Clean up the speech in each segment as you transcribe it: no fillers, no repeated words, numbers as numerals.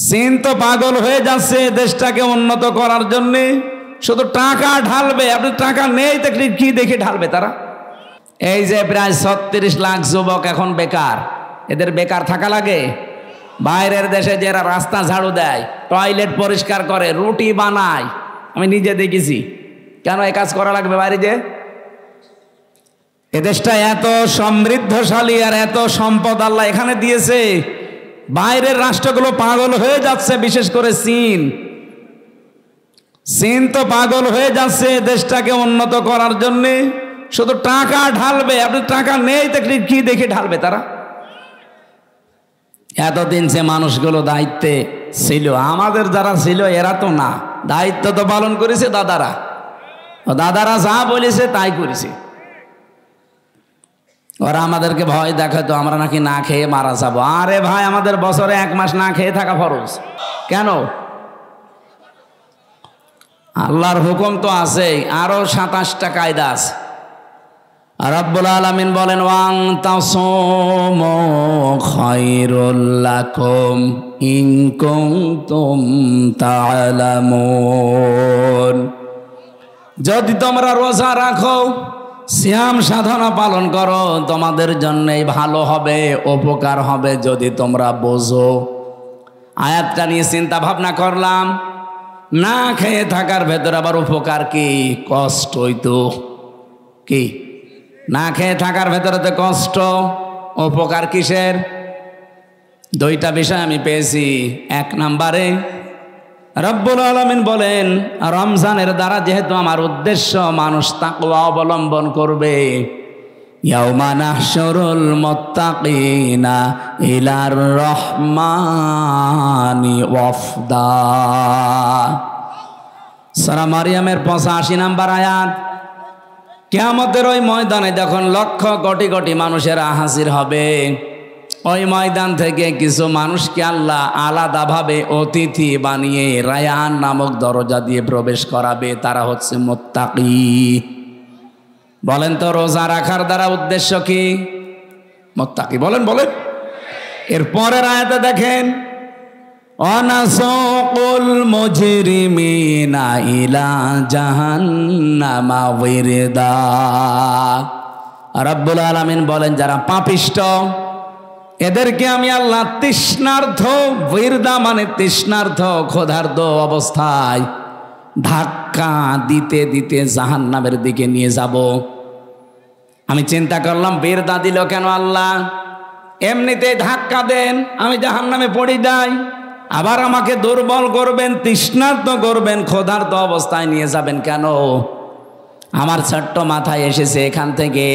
চীন তো পাগল হয়ে যাচ্ছে দেশটাকে উন্নত করার জন্য, শুধু টাকা ঢালবে। আপনি টাকা নেই দেখলে কি দেখে ঢালবে তারা? এই যে প্রায় 36 লাখ যুবক এখন বেকার, এদের বেকার থাকা লাগে? বাইরের দেশে যারা রাস্তা ঝাড়ু দেয়, টয়লেট পরিষ্কার করে, রুটি বানায়, আমি নিজে দেখেছি। কেন এই কাজ করা লাগবে বাইরে? যে এ দেশটা এত সমৃদ্ধশালী আর এত সম্পদ আল্লাহ এখানে দিয়েছে, বাইরের রাষ্ট্রগুলো পাগল হয়ে যাচ্ছে, বিশেষ করে চীন। চীন তো পাগল হয়ে যাচ্ছে দেশটাকে উন্নত করার জন্য, শুধু টাকা ঢালবে। আপনি টাকা নেই দেখলে কি দেখে ঢালবে তারা? এতদিন যে মানুষগুলো দায়িত্বে ছিল, আমাদের যারা ছিল এরা তো না, দায়িত্ব তো পালন করেছে দাদারা। দাদারা যা বলেছে তাই করেছে। ওরা আমাদেরকে ভয় দেখাতো আমরা নাকি না খেয়ে মারা যাবো। আরে ভাই, আমাদের বছরে 1 মাস না খেয়ে থাকা ফরজ। কেন? আল্লাহর হুকুম তো আছে, আরো 27টা কায়দা আছে। রব্বুল আলামিন বলেন, ওয়াং তাসুমু খায়রুল লাকুম ইন কুনতুম তা'লামুন। যদি তোমরা রোজা রাখো, সিয়াম সাধনা পালন করো, তোমাদের জন্যই ভালো হবে, উপকার হবে যদি তোমরা বোঝো। আয়াতটা নিয়ে চিন্তা ভাবনা করলাম, না খেয়ে থাকার ভেতরে আবার উপকার কি? কষ্টই তো। কি না খেয়ে থাকার ভেতরে তো কষ্ট, উপকার কিসের? 2টা বিষয় আমি পেয়েছি। 1 নম্বরে রব্বুল আলামিন বলেন, রমজানের দ্বারা যেহেতু আমার উদ্দেশ্য মানুষ তাকওয়া অবলম্বন করবে, ইয়াউমা নাহশুরুল মুত্তাকিনা ইলার রহমানি ওয়াফদা। সূরা মারইয়ামের 85 নম্বর আয়াত। কিয়ামতের ওই ময়দানে যখন লক্ষ কোটি কোটি মানুষেরা হাজির হবে, ওই ময়দান থেকে কিছু মানুষকে আল্লাহ আলাদাভাবে অতিথি বানিয়ে রায়ান নামক দরজা দিয়ে প্রবেশ করাবে। তারা হচ্ছে মুত্তাকি। বলেন তো, রোজা রাখার দ্বারা উদ্দেশ্য কি? মুত্তাকি। বলেন বলেন। এর পরের আয়াতে দেখেন, অনাসুকুল মুজরিমিনা ইলা জাহান্নামা ওয়িরদা। রব্বুল আলামিন বলেন, যারা পাপিষ্ঠ এদেরকে আমি আল্লাহ তৃষ্ণার্থ, ওয়িরদা মানে তৃষ্ণার্থ, ক্ষুধার্ত অবস্থায় ধাক্কা দিতে দিতে জাহান্নামের দিকে নিয়ে যাব। আমি চিন্তা করলাম, ওয়িরদা দিল কেন আল্লাহ? এমনিতে ধাক্কা দেন, আমি জাহান্নামে পড়ে যাই, আবার আমাকে দুর্বল করবেন, তৃষ্ণার্ত করবেন, ক্ষুধার্ত অবস্থায় নিয়ে যাবেন কেন? আমার ছোট্ট মাথায় এসেছে এখান থেকে,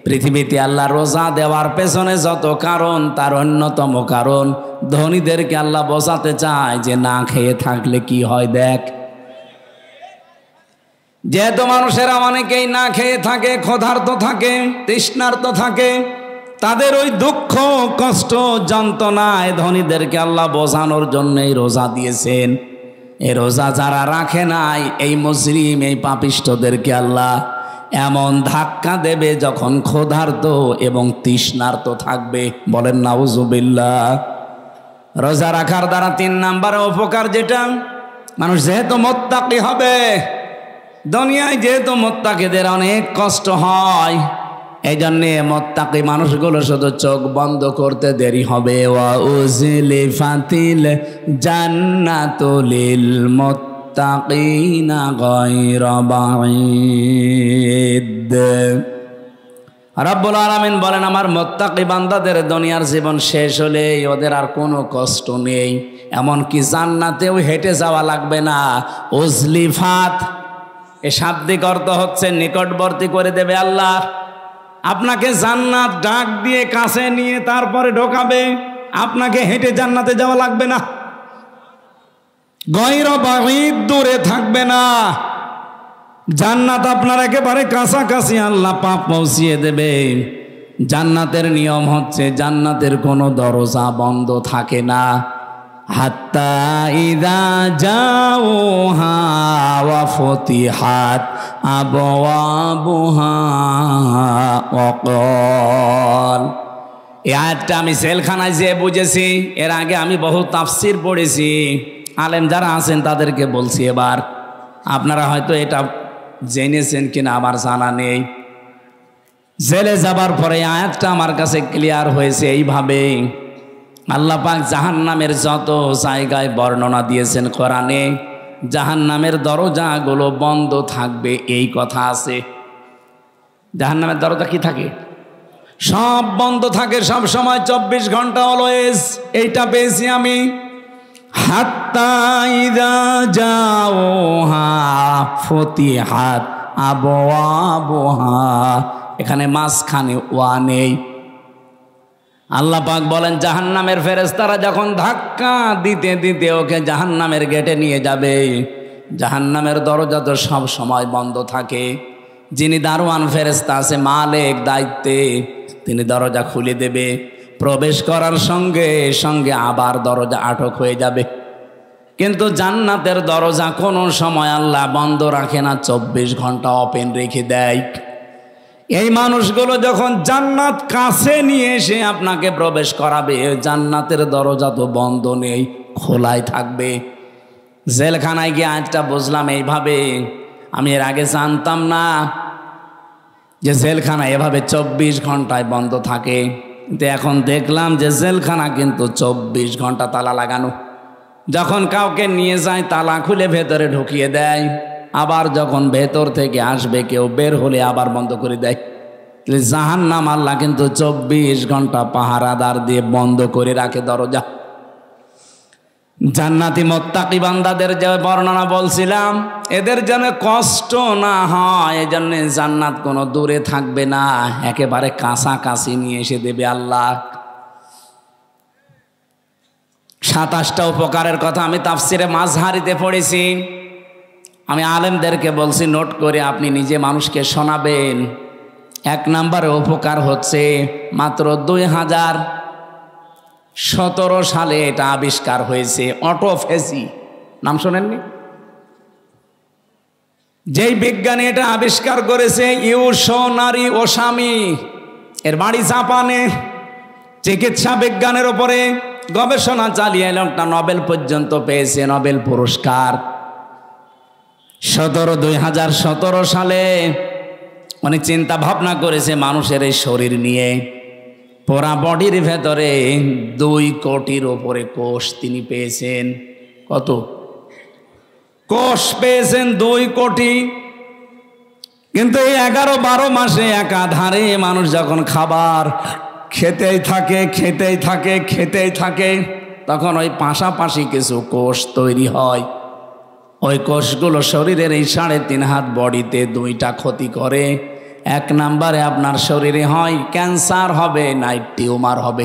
পৃথিবীতে আল্লাহ রোজা দেওয়ার পেছনে যত কারণ, তার অন্যতম কারণ ধনীদেরকে আল্লাহ বোঝাতে চায় যে না খেয়ে থাকলে কি হয় দেখ। যেহেতু মানুষেরা অনেকেই না খেয়ে থাকে, ক্ষুধার্ত থাকে, তৃষ্ণার্ত থাকে, তাদের ওই দুঃখ, কষ্ট, যন্ত্রণায় ধনীদেরকে আল্লাহ বোঝানোর জন্যই রোজা দিয়েছেন। এই রোজা যারা রাখে নাই, এই মুজরিম, এই পাপিষ্ঠদেরকে আল্লাহ এমন ধাক্কা দেবে যখন ক্ষুধার্ত এবং তৃষ্ণার্ত থাকবে। বলেন নাউজুবিল্লাহ। রোজা রাখার দ্বারা 3 নম্বরে উপকার যেটা, মানুষ যেহেতু মুত্তাকি হবে, দুনিয়ায় যেহেতু মুত্তাকিদের অনেক কষ্ট হয়, এই জন্যে মুত্তাকি মানুষগুলো শুধু চোখ বন্ধ করতে দেরি হবে। ওয়া উজলিফাতিল জান্নাতু লিল মুত্তাকিনা গায়রা বাঈদ। রব্বুল আলামিন বলেন, আমার মুত্তাকি বান্দাদের দুনিয়ার জীবন শেষ হলে ওদের আর কোনো কষ্ট নেই, এমনকি জান্নাতেও হেঁটে যাওয়া লাগবে না। উজলিফাত এ শাব্দিক অর্থ হচ্ছে নিকটবর্তী করে দেবে আল্লাহ। আপনাকে জান্নাত ডাক দিয়ে কাছে নিয়ে তারপরে ঢোকাবে, আপনাকে হেঁটে জান্নাতে যাওয়া লাগবে না। গায়রা বাঈদ, দূরে থাকবে না। জান্নাত আপনার একেবারে কাছাকাছি আল্লাহ পাক পৌঁছিয়ে দেবে। জান্নাতের নিয়ম হচ্ছে, জান্নাতের কোনো দরজা বন্ধ থাকে না। হাত্তা ইযা জাউহা ওয়া ফুতিহাত আবওয়াবুহা ওয়া ক্বাল। এই আয়াতটা আমি জেলখানায় যেয়ে বুঝেছি। এর আগে আমি বহু তাফসির পড়েছি, আলেম যারা আছেন তাদেরকে বলছি। এবার আপনারা হয়তো এটা জেনেছেন কিনা আমার জানা নেই। জেলে যাবার পরে আয়াতটা আমার কাছে ক্লিয়ার হয়েছে এইভাবে। আল্লাহ পাক জাহান্নামের যত জায়গায় বর্ণনা দিয়েছেন কোরআনে, জাহান্নামের দরজাগুলো বন্ধ থাকবে এই কথা আছে। জাহান্নামের দরজা কি থাকে? সব বন্ধ থাকে সব সময়, 24 ঘন্টা অলওয়েজ। এইটা পেয়েছি আমি। হাত্তা ইযা জাওহা ফতিহাত আবওয়াবুহা, এখানে মাঝখানে ওয়া নেই। আল্লাহ পাক বলেন জাহান্নামের ফেরেশতারা যখন ধাক্কা দিতে দিতে ওকে জাহান্নামের গেটে নিয়ে যাবে, জাহান্নামের দরজা তো সব সময় বন্ধ থাকে। যিনি দারোয়ান ফেরেশতা আছে মালিক দায়িত্বে, তিনি দরজা খুলে দেবে। প্রবেশ করার সঙ্গে সঙ্গে আবার দরজা আটক হয়ে যাবে। কিন্তু জান্নাতের দরজা কোনো সময় আল্লাহ বন্ধ রাখে না, 24 ঘন্টা ওপেন রেখে দেয়। এই মানুষগুলো যখন জান্নাত কাছে নিয়ে এসে আপনাকে প্রবেশ করাবে, জান্নাতের দরজা তো বন্ধ নেই, খোলাই থাকবে। জেলখানায় গিয়ে আজটা বুঝলাম এইভাবে। আমি এর আগে জানতাম না যে জেলখানা এভাবে 24 ঘন্টায় বন্ধ থাকে। কিন্তু এখন দেখলাম যে জেলখানা কিন্তু 24 ঘন্টা তালা লাগানো। যখন কাউকে নিয়ে যায় তালা খুলে ভেতরে ঢুকিয়ে দেয়, আবার যখন ভেতর থেকে আসবে কেউ বের হলে আবার বন্ধ করে দেয়। জাহান্নাম আল্লাহ কিন্তু 24 ঘন্টা পাহারাদার দিয়ে বন্ধ করে রাখে দরজা। জান্নাতি মুত্তাকি বান্দাদের যে বর্ণনা বলছিলাম, এদের যেন কষ্ট না হয় এজন্য জান্নাত কোনো দূরে থাকবে না, একেবারে কাছাকাছি নিয়ে এসে দেবে আল্লাহ। 27টা উপকারের কথা আমি তাফসিরে মাযহারিতে পড়েছি। আমি আলেমদেরকে বলছি নোট করে আপনি নিজে মানুষকে শোনাবেন। 1 নম্বরে উপকার হচ্ছে মাত্র 2017 সালে এটা আবিষ্কার হয়েছে, অটোফেজি। নাম শোনেননি? যেই বিজ্ঞানী এটা আবিষ্কার করেছে ইউশোনারি ওসামি, এর বাড়ি জাপানে। চিকিৎসা বিজ্ঞানের উপরে গবেষণা চালিয়ে লোকটা নোবেল পর্যন্ত পেয়েছে, নোবেল পুরস্কার। 2017 সালে উনি চিন্তা ভাবনা করেছে মানুষের এই শরীর নিয়ে। পুরা বডির ভেতরে 2 কোটির ওপরে কোষ তিনি পেয়েছেন। কত কোষ পেয়েছেন? 2 কোটি। কিন্তু এই 11-12 মাসে একাধারে মানুষ যখন খাবার খেতেই থাকে, তখন ওই পাশাপাশি কিছু কোষ তৈরি হয়। ওই কোষগুলো শরীরের এই 3.5 হাত বডিতে 2টা ক্ষতি করে। 1 নম্বরে আপনার শরীরে হয় ক্যান্সার হবে, নাই টিউমার হবে।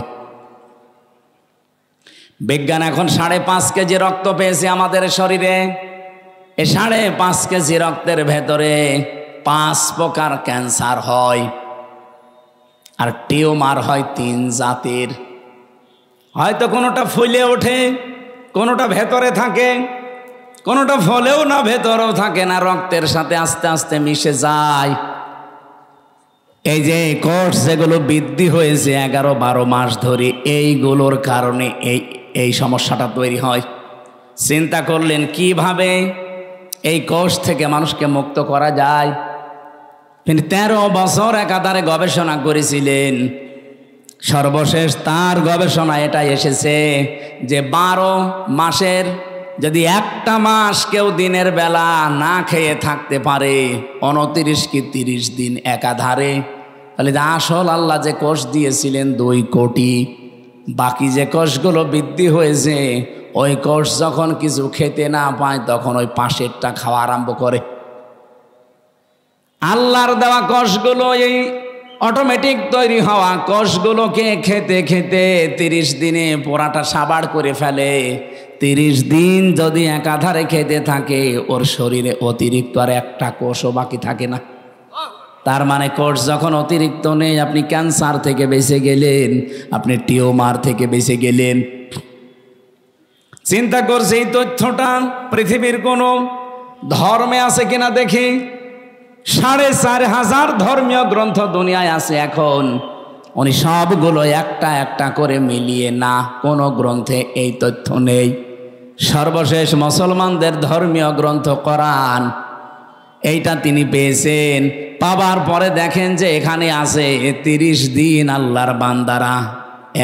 বিজ্ঞান এখন 5.5 কেজি রক্ত পেয়েছে আমাদের শরীরে। এই 5.5 কেজি রক্তের ভেতরে 5 প্রকার ক্যান্সার হয়, আর টিউমার হয় 3 জাতের। হয়তো কোনোটা ফুলে ওঠে, কোনোটা ভেতরে থাকে, কোনোটা ফলেও না ভেতরেও থাকে না, রক্তের সাথে আস্তে আস্তে মিশে যায়। এই যে কোষ যেগুলো বৃদ্ধি হয়েছে 11-12 মাস ধরে, এইগুলোর কারণে এই সমস্যাটা তৈরি হয়। চিন্তা করলেন কিভাবে এই কোষ থেকে মানুষকে মুক্ত করা যায়। তিনি 13 বছর একাধারে গবেষণা করেছিলেন। সর্বশেষ তার গবেষণা এটা এসেছে যে 12 মাসের যদি একটা মাস কেউ দিনের বেলা না খেয়ে থাকতে পারে, 29 কি 30 দিন একাধারে, তাহলে আসল আল্লাহ যে কোষ দিয়েছিলেন 2 কোটি, বাকি যে কোষগুলো বৃদ্ধি হয়েছে ওই কোষ যখন কিছু খেতে না পায় তখন ওই পাশেরটা খাওয়া আরম্ভ করে। আল্লাহর দেওয়া কোষগুলো, এই অটোমেটিক তৈরি হওয়া কোষগুলোকে খেতে খেতে 30 দিনে পোড়াটা সাবাড় করে ফেলে। 30 দিন যদি একাধারে খেতে থাকে ওর শরীরে অতিরিক্ত আর একটা কোষও বাকি থাকে না। তার মানে কোষ যখন অতিরিক্ত নেই, আপনি ক্যান্সার থেকে বেঁচে গেলেন, আপনি টিউমার থেকে বেঁচে গেলেন। চিন্তা করছে এই তথ্যটা পৃথিবীর কোনো ধর্মে আছে কিনা দেখি। 4,500 ধর্মীয় গ্রন্থ দুনিয়ায় আছে এখন। উনি সবগুলো একটা একটা করে মিলিয়ে না, কোনো গ্রন্থে এই তথ্য নেই। সর্বশেষ মুসলমানদের ধর্মীয় গ্রন্থ কোরআন, এইটা তিনি পেয়েছেন। পাবার পরে দেখেন যে এখানে আছে 30 দিন আল্লাহর বান্দারা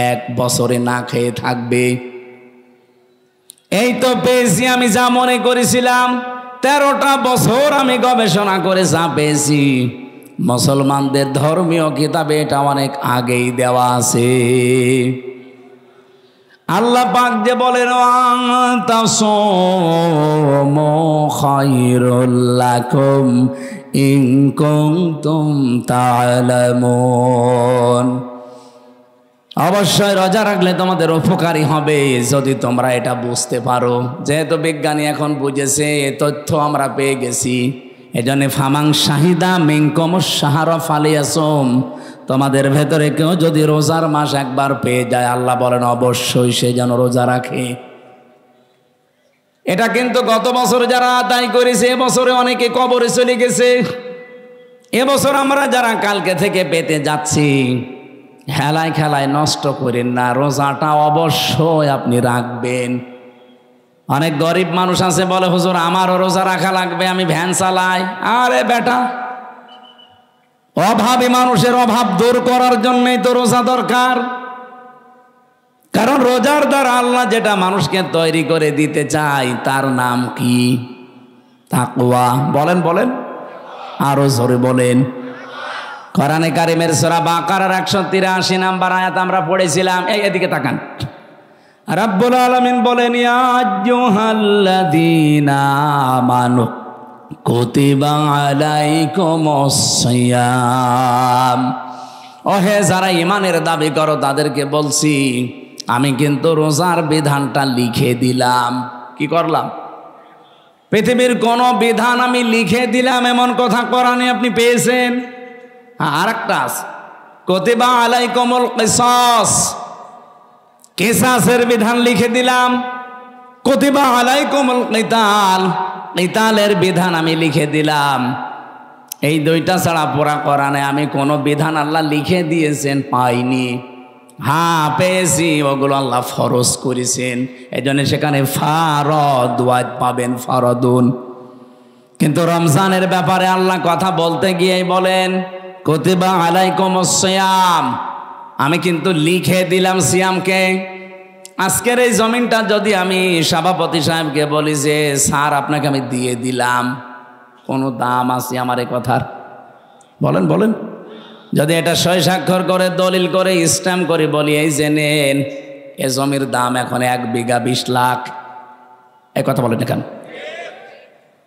1 বছরে না খেয়ে থাকবে। এই তো পেয়েছি আমি যা মনে করেছিলাম। 13টা বছর আমি গবেষণা করে যা পেয়েছি, মুসলমানদের ধর্মীয় কিতাবে এটা অনেক আগেই দেওয়া আছে। আল্লাহ পাক যে বলেন তাসুমু খায়রুল লাকুম ইন কুনতুম তা'লামুন, অবশ্যই রোজা রাখলে তোমাদের উপকারী হবে যদি তোমরা এটা বুঝতে পারো। যেহেতু বিজ্ঞানী এখন বুঝেছে, এ তথ্য আমরা পেয়ে গেছি, এজন্য ফামাং শাহিদা মিনকুমুশ শাহরা ফালিয়াসুম, তোমাদের ভেতরে কেউ যদি রোজার মাস একবার পেয়ে যায়, আল্লাহ বলেন অবশ্যই সে যেন রোজা রাখে। এটা কিন্তু গত বছর যারা আদায় করেছে, এবছরে অনেকে কবরে চলে গেছে। এবছর আমরা যারা কালকে থেকে পেতে যাচ্ছি, হেলায় খেলায় নষ্ট করেন না, রোজাটা অবশ্যই আপনি রাখবেন। অনেক গরিব মানুষ আছে বলে হুজুর আমারও রোজা রাখা লাগবে, আমি ভ্যান চালাই। আরে বেটা, অভাবী মানুষের অভাব দূর করার জন্যই তো রোজা দরকার। কারণ রোজার দ্বারা আল্লাহ যেটা মানুষকে তৈরি করে দিতে চায় তার নাম কি? তাকওয়া। বলেন বলেন, আরো জোরে বলেন। কোরআনে কারিমের সূরা বাকারার 183 নম্বর আয়াত আমরা পড়েছিলাম। এদিকে তাকান, রাব্বুল আলামিন বলেন ইয়া আইয়ুহাল্লাযীনা আমানু কুতিবা আলাইকুমুস সিয়াম, ওহে যারা ঈমানের দাবি করো তাদেরকে বলছি আমি কিন্তু রোজার বিধানটা লিখে দিলাম। কি করলাম? পৃথিবীর কোন বিধান আমি লিখে দিলাম এমন কথা কোরআনে আপনি পেয়েছেন? আরেকটা আছে, কুতিবা আলাইকুমুল কিসাস, কিসাসের বিধান লিখে দিলাম। কুতিবা আলাইকুমুল কিতাল, কিতালের বিধান আমি লিখে দিলাম। এই দুইটা ছাড়া পুরা কোরআনে আমি কোনো বিধান আল্লাহ লিখে দিয়েছেন পাইনি। হ্যাঁ পেয়েছি, ওগুলো আল্লাহ ফরজ করেছেন, এই জন্য সেখানে ফারদ ওয়াজ পাবেন, ফরদুন। কিন্তু রমজানের ব্যাপারে আল্লাহ কথা বলতে গিয়েই বলেন কুতিবা আলাইকুমুস সিয়াম, আমি কিন্তু লিখে দিলাম সিয়ামকে। আজকের এই জমিনটা যদি আমি সভাপতি সাহেবকে বলি যে স্যার আপনাকে আমি দিয়ে দিলাম, কোনো দাম আছে আমার এই কথার? বলেন বলেন। যদি এটা সই স্বাক্ষর করে দলিল করে স্ট্যাম্প করে বলি এই যে নেন, এ জমির দাম এখন 1 বিঘা 20 লাখ, এই কথা বলেন কেন?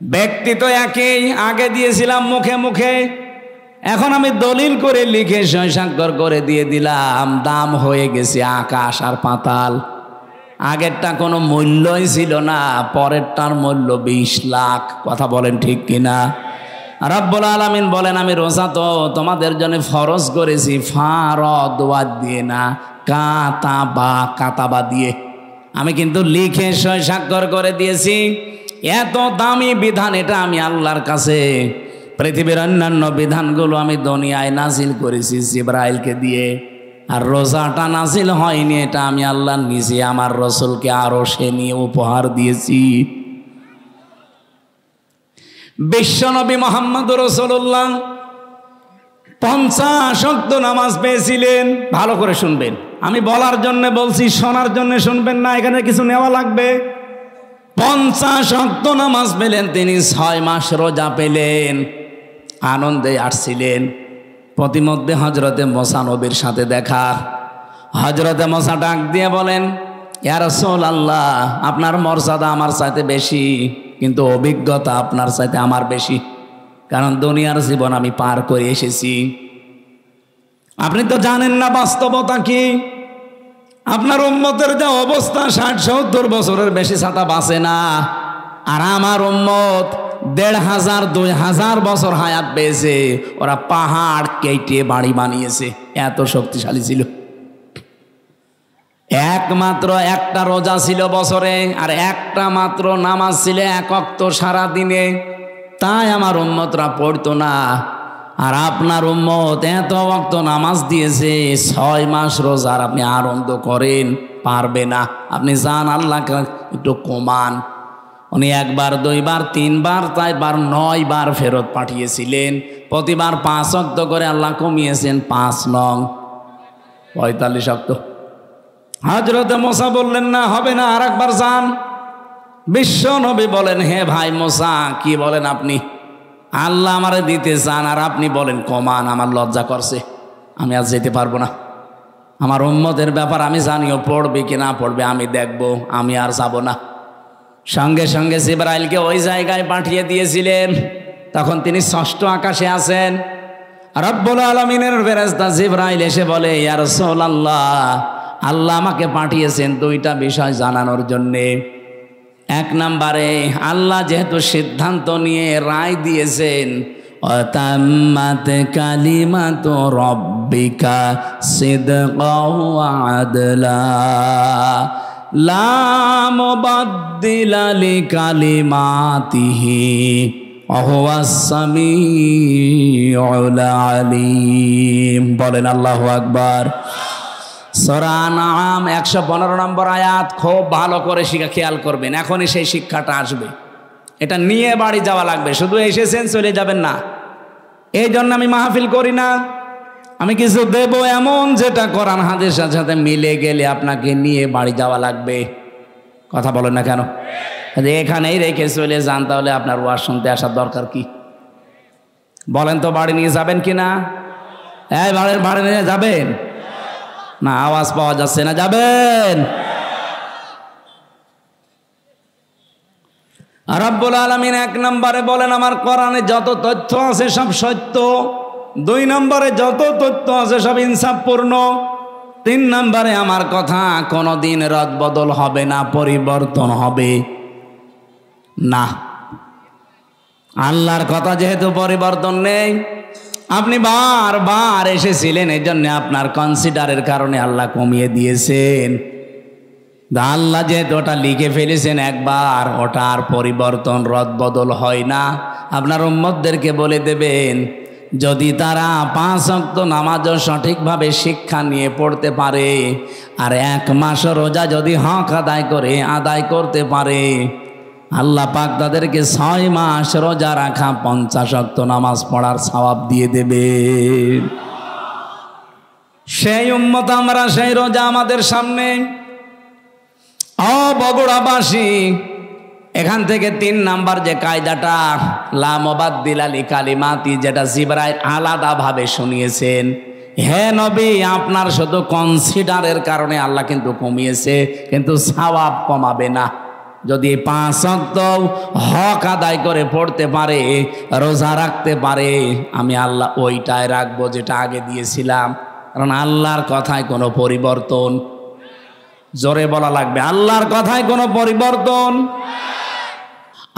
ব্যক্তি তো একই, আগে দিয়েছিলাম মুখে মুখে, এখন আমি দলিল করে লিখে সই স্বাক্ষর করে দিয়ে দিলাম, দাম হয়ে গেছে আকাশ আর পাতাল। আগেরটা কোনো মূল্যই ছিল না, পরেরটার মূল্য 20 লাখ। কথা বলেন ঠিক কিনা? রব্বুল আলামিন বলেন আমি রোজা তো তোমাদের জন্য ফরজ করেছি ফারদ ওয়াদ দিয়ে না, কাতাবা দিয়ে। আমি কিন্তু লিখে সই স্বাক্ষর করে দিয়েছি। এত দামি বিধান এটা আমি আল্লাহর কাছে। পৃথিবীর অন্যান্য বিধানগুলো আমি দুনিয়ায় নাজিল করেছি জিবরাইলকে দিয়ে, আর রোজাটা নাজিল হয়নি, এটা আমি আল্লাহ নিজে আমার রসুলকে আরশে নিয়ে উপহার দিয়েছি। বিশ্বনবী মুহাম্মদ রাসূলুল্লাহ 50 ওয়াক্ত নামাজ পেয়েছিলেন। ভালো করে শুনবেন, আমি বলার জন্য বলছি, শোনার জন্য শুনবেন না, এখানে কিছু নেওয়া লাগবে। 50 ওয়াক্ত নামাজ পেলেন তিনি, 6 মাস রোজা পেলেন, আনন্দে আসছিলেন। প্রতিমধ্যে হযরতে মুসা নবীর সাথে দেখা। হযরতে মুসা ডাক দিয়ে বলেন ইয়া রাসূলুল্লাহ, আপনার মর্যাদা আমার চাইতে বেশি, কিন্তু অভিজ্ঞতা আপনার চাইতে আমার বেশি, কারণ দুনিয়ার জীবন আমি পার করে এসেছি। আপনি তো জানেন না বাস্তবতা কি। আপনার উম্মতের যা অবস্থা, 60-70 বছরের বেশি ছাতা বাঁচে না, আর আমার উম্মত 1500-2000 বছর হায়াত পেয়েছে। ওরা পাহাড় কেটে বাড়ি বানিয়েছে, এত শক্তিশালী ছিল। একমাত্র একটা রোজা ছিল বছরে, আর একটা মাত্র নামাজ ছিল 1 ওয়াক্ত সারা দিনে। তাই আমার উম্মতরা পড়তো না। আর আপনার উম্মত এত ওয়াক্ত নামাজ দিয়েছে, 6 মাস রোজার আপনি আনন্দ করেন, পারবে না। আপনি যান আল্লাহকে একটু কমান। উনি 1 বার 2 বার 3 বার 4 বার 9 বার ফেরত পাঠিয়েছিলেন, প্রতিবার 5 ওয়াক্ত করে আল্লাহ কমিয়েছেন 5 নং 45 ওয়াক্ত। হযরতে মুসা বললেন না, হবে না, আর একবার যান। বিশ্ব নবী বলেন, হে ভাই মুসা, কি বলেন আপনি? আল্লাহ আমারে দিতে চান আর আপনি বলেন কমান, আমার লজ্জা করছে, আমি আজ যেতে পারবো না। আমার উম্মতের ব্যাপার আমি জানিও, পড়বে কি না পড়বে আমি দেখব, আমি আর যাব না। সঙ্গে সঙ্গে জিবরাইলকে ওই জায়গায় পাঠিয়ে দিয়েছিলেন। তখন তিনি 6ষ্ঠ আকাশে আছেন। রব্বুল আলামিনের ফেরেশতা জিবরাইল এসে বলে, ইয়া রাসূলুল্লাহ, আল্লাহ আমাকে পাঠিয়েছেন 2টা বিষয় জানানোর জন্যে। 1 নম্বরে, আল্লাহ যেহেতু সিদ্ধান্ত নিয়ে রায় দিয়েছেন, অতাম্মাত কালিমাতু রাব্বিকা সিদকাও ওয়া আদলা লা মুবাদদিলা লিকালিমাতিহি ওয়া হুয়াস সামিউল আলিম। বলেন আল্লাহু আকবার। সূরা আনআম 115 নম্বর আয়াত। খুব ভালো করে শিখা খেয়াল করবেন, এখনই সেই শিক্ষাটা আসবে। এটা নিয়ে বাড়ি যাওয়া লাগবে, শুধু এসেছেন চলে যাবেন না। এই জন্য আমি মাহফিল করি না, আমি কিছু দেব এমন যেটা কোরআন হাদিসের সাথে মিলে গেলে আপনাকে নিয়ে বাড়ি যাওয়া লাগবে। কথা বলেন না কেন? এখানেই রেখে চলে যান, তাহলে আপনার ওয়াজ শুনতে আসার দরকার কি? বলেন তো, বাড়ি নিয়ে যাবেন কি না? এই বাড়ি নিয়ে যাবেন না? আওয়াজ পাওয়া যাচ্ছে না, যাবেন? রব্বুল আলামিন 1 নম্বরে বলেন, আমার কোরআনে যত তথ্য আছে সব সত্য। 2 নম্বরে যত তথ্য আছে সব ইনসাফপূর্ণ। 3 নম্বরে আমার কথা কোনোদিন রদবদল হবে না, পরিবর্তন হবে না। আল্লাহর কথা যেহেতু পরিবর্তন নেই, আপনি বারবার এসেছিলেন, এই জন্য আপনার কনসিডারের কারণে আল্লাহ কমিয়ে দিয়েছেন। আল্লাহ যেহেতু ওটা লিখে ফেলেছেন একবার, ওটা আর পরিবর্তন রদবদল হয় না। আপনার উম্মতদেরকে বলে দেবেন, যদি তারা 5 ওয়াক্ত নামাজও সঠিকভাবে শিক্ষা নিয়ে পড়তে পারে, আর 1 মাস রোজা যদি হক আদায় করতে পারে, আল্লাহ পাক তাদেরকে 6 মাস রোজা রাখা 50 ওয়াক্ত নামাজ পড়ার সওয়াব দিয়ে দেবে। সেই উম্মত আমরা, সেই রোজা আমাদের সামনে। বগুড়াবাসী, এখান থেকে 3 নাম্বার যে কায়দাটা, লা মুবাদদিলা লিকালিমাতি, যেটা জিবরাইল আলাদাভাবে শুনিয়েছেন, হে নবী, আপনার শুধু কনসিডারের কারণে আল্লাহ কিন্তু কমিয়েছে, কিন্তু সওয়াব কমাবে না। যদি 5 ওয়াক্ত হক আদায় করে পড়তে পারে, রোজা রাখতে পারে, আমি আল্লাহ ওইটাই রাখবো যেটা আগে দিয়েছিলাম। কারণ আল্লাহর কথায় কোনো পরিবর্তন, জোরে বলা লাগবে, আল্লাহর কথায় কোনো পরিবর্তন।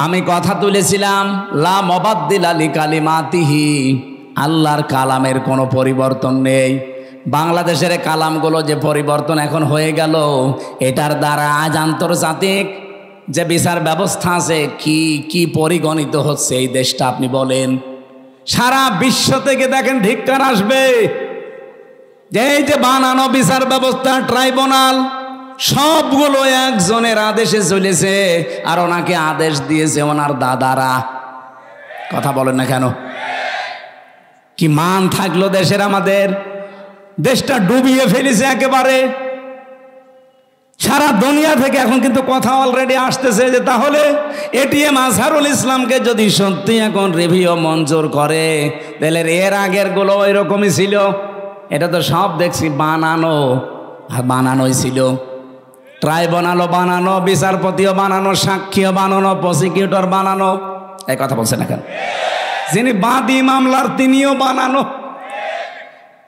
আমি কথা তুলেছিলাম, লা মুবাদদিলা লিকালিমাতিহি, আল্লাহর কালামের কোনো পরিবর্তন নেই। বাংলাদেশের কালামগুলো যে পরিবর্তন এখন হয়ে গেল, এটার দ্বারা আজ আন্তর্জাতিক যে বিচার ব্যবস্থা আছে, কি পরিগণিত হচ্ছে এই দেশটা আপনি বলেন। সারা বিশ্ব থেকে দেখেন ধিক্কার আসবে। এই যে বানানো বিচার ব্যবস্থা, ট্রাইব্যুনাল, সবগুলো একজনের আদেশে চলেছে, আর ওনাকে আদেশ দিয়েছে ওনার দাদারা। কথা বলেন না কেন? কি মান থাকলো দেশের? আমাদের দেশটা ডুবিয়ে ফেলেছে একেবারে। সারা দুনিয়া থেকে এখন কিন্তু কথা অলরেডি আসতেছে যে তাহলে এটিএম আজহারুল ইসলামকে যদি সত্যি এখন রিভিউ মঞ্জুর করে, তাহলে এর আগের গুলো ওই রকমই ছিল। এটা তো সব দেখছি বানানোই ছিল। ট্রাইব্যুনালও বানানো, বিচারপতিও বানানো, সাক্ষীও বানানো, প্রসিকিউটর বানানো। এই কথা বলছেন না কেন? যিনি বাদী মামলার তিনিও বানানো।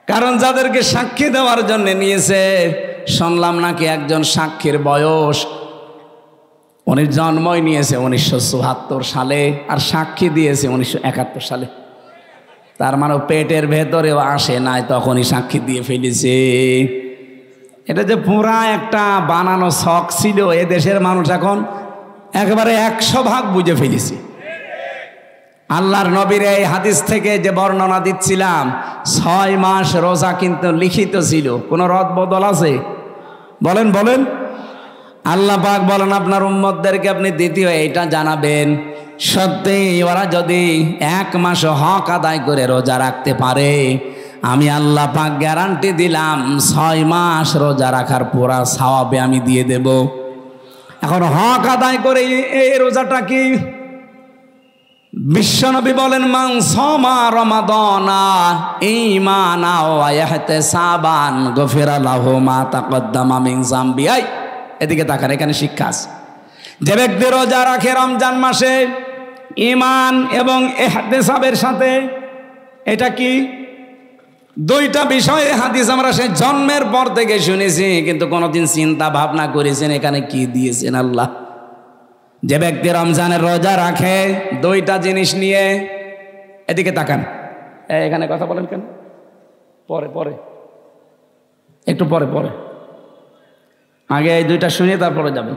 কারণ যাদেরকে সাক্ষী দেওয়ার জন্য নিয়েছে, শুনলাম নাকি একজন সাক্ষীর বয়স, উনি জন্মই নিয়েছে 1974 সালে, আর সাক্ষী দিয়েছে 1971 সালে। তার মানে পেটের ভেতরেও আসে নাই, তখনই সাক্ষী দিয়ে ফেলেছে। এটা যে পুরা একটা বানানো শখ ছিল, এ দেশের মানুষ এখন একেবারে 100 ভাগ বুঝে ফেলেছে। আল্লাহর নবীর এই হাদিস থেকে যে বর্ণনা দিচ্ছিলাম, 6 মাস রোজা কিন্তু লিখিত ছিল, কোনো রদ বদল আছে? বলেন বলেন। আল্লাহ পাক বলেন আপনার উম্মতদেরকে আপনি দ্বিতীয় এইটা জানাবেন, সত্যি ওরা যদি 1 মাস হক আদায় করে রোজা রাখতে পারে, আমি আল্লাহ পাক গ্যারান্টি দিলাম 6 মাস রোজা রাখার পুরা সওয়াবে আমি দিয়ে দেব। এখন হক আদায় করে এই রোজাটা কি? বিশ্বনবী বলেন, মান সামা রমাদানা ঈমানা ওয়া ইহতিসাবান গফিরা লাহু মা তাকদ্দামা মিন যামবি। এদিকে তাকান, এখানে শিক্ষা আছে। যে ব্যক্তি রোজা রাখে রমজান মাসে ঈমান এবং ইহতিসাবের সাথে, এটা কি? দুইটা বিষয়ে হাদিস আমরা সে জন্মের পর থেকে শুনেছি, কিন্তু কোনোদিন চিন্তা ভাবনা করেছেন এখানে কি দিয়েছেন আল্লাহ। যে ব্যক্তি রমজানের রোজা রাখে দুইটা জিনিস নিয়ে, এদিকে তাকান, এখানে কথা বলেন কেন? পরে পরে একটু পরে পরে, আগে এই দুইটা শুনে তারপরে যাবেন।